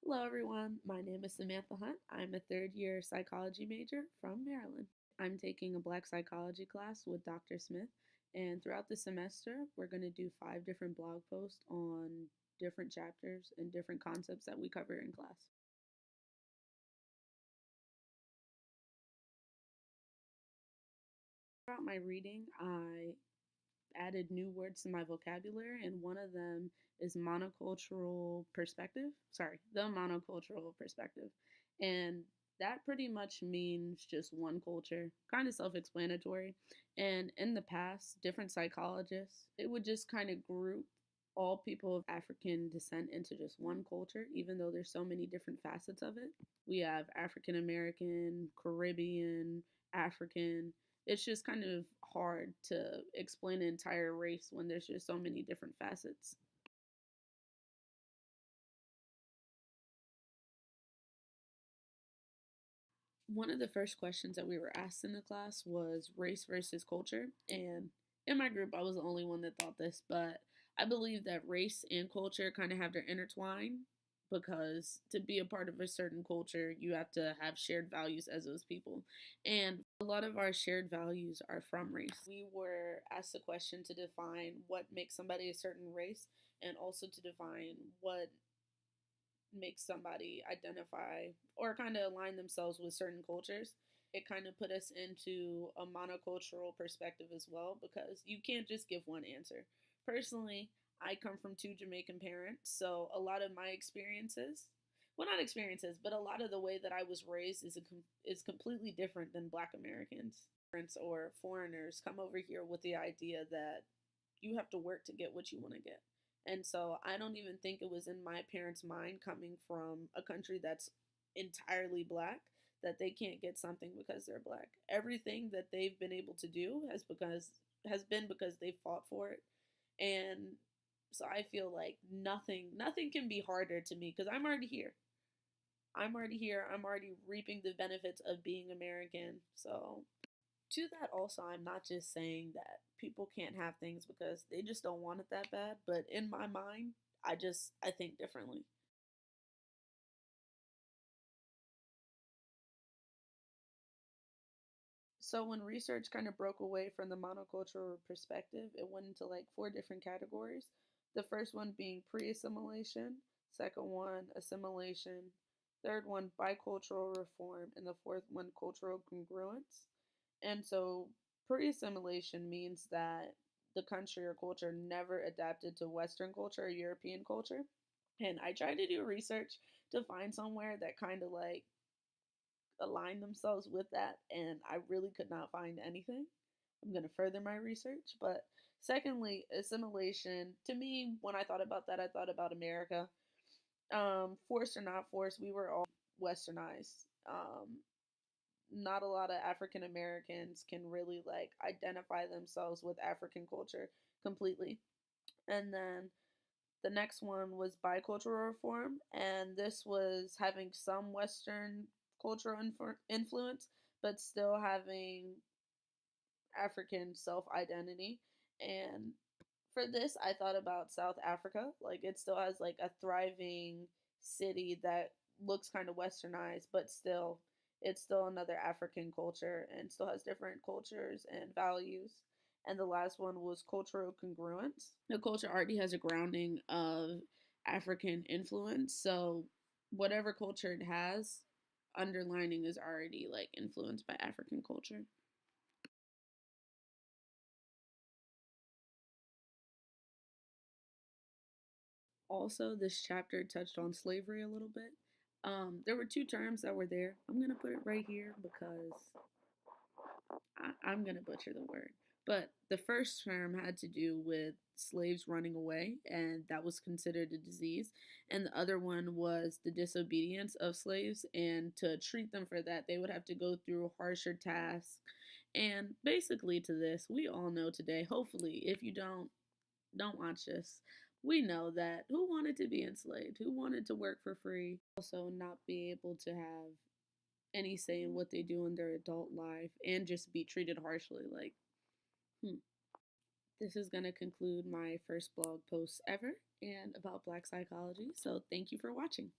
Hello, everyone. My name is Samantha Hunt. I'm a third year psychology major from Maryland. I'm taking a Black psychology class with Dr. Smith, and throughout the semester, we're going to do 5 different blog posts on different chapters and different concepts that we cover in class. Throughout my reading, I added new words to my vocabulary, and one of them is monocultural perspective. Sorry, the monocultural perspective. And that pretty much means just one culture, kind of self explanatory. And in the past, different psychologists, it would just kind of group all people of African descent into just one culture, even though there's so many different facets of it. We have African American, Caribbean, African. It's just kind of hard to explain an entire race when there's just so many different facets. One of the first questions that we were asked in the class was race versus culture. And in my group, I was the only one that thought this, but I believe that race and culture kind of have to intertwine because to be a part of a certain culture, you have to have shared values as those people. And a lot of our shared values are from race. We were asked the question to define what makes somebody a certain race and also to define what make somebody identify or kind of align themselves with certain cultures. It kind of put us into a monocultural perspective as well because you can't just give one answer. Personally, I come from 2 Jamaican parents, so a lot of my experiences, well, not experiences, but a lot of the way that I was raised is completely different than Black Americans. Parents or foreigners come over here with the idea that you have to work to get what you want to get. And so I don't even think it was in my parents' mind coming from a country that's entirely black that they can't get something because they're black. Everything that they've been able to do has been because they fought for it. And so I feel like nothing can be harder to me because I'm already here. I'm already here. I'm already reaping the benefits of being American. So to that also, I'm not just saying that people can't have things because they just don't want it that bad, but in my mind, I think differently. So when research kind of broke away from the monocultural perspective, it went into like 4 different categories. The first one being pre-assimilation, second one assimilation, third one bicultural reform, and the fourth one cultural congruence. And so pre-assimilation means that the country or culture never adapted to Western culture or European culture. And I tried to do research to find somewhere that kind of like align themselves with that, and I really could not find anything. I'm going to further my research. But secondly, assimilation, to me, when I thought about that, I thought about America. Forced or not forced, we were all westernized. Not a lot of African Americans can really like identify themselves with African culture completely. And then the next one was bicultural reform, and this was having some Western cultural influence, but still having African self identity. And for this, I thought about South Africa. Like, it still has like a thriving city that looks kind of westernized, but still, it's still another African culture and still has different cultures and values. And the last one was cultural congruence. The culture already has a grounding of African influence. So, whatever culture it has, underlining is already like influenced by African culture. Also, this chapter touched on slavery a little bit. There were 2 terms that were there. I'm gonna put it right here because I'm gonna butcher the word. But the first term had to do with slaves running away, and that was considered a disease. And the other one was the disobedience of slaves, and to treat them for that, they would have to go through harsher tasks. And basically, to this, we all know today. Hopefully, if you don't watch this. We know that who wanted to be enslaved, who wanted to work for free, also not be able to have any say in what they do in their adult life and just be treated harshly. Like, hmm. This is going to conclude my first blog post ever and about Black psychology. So thank you for watching.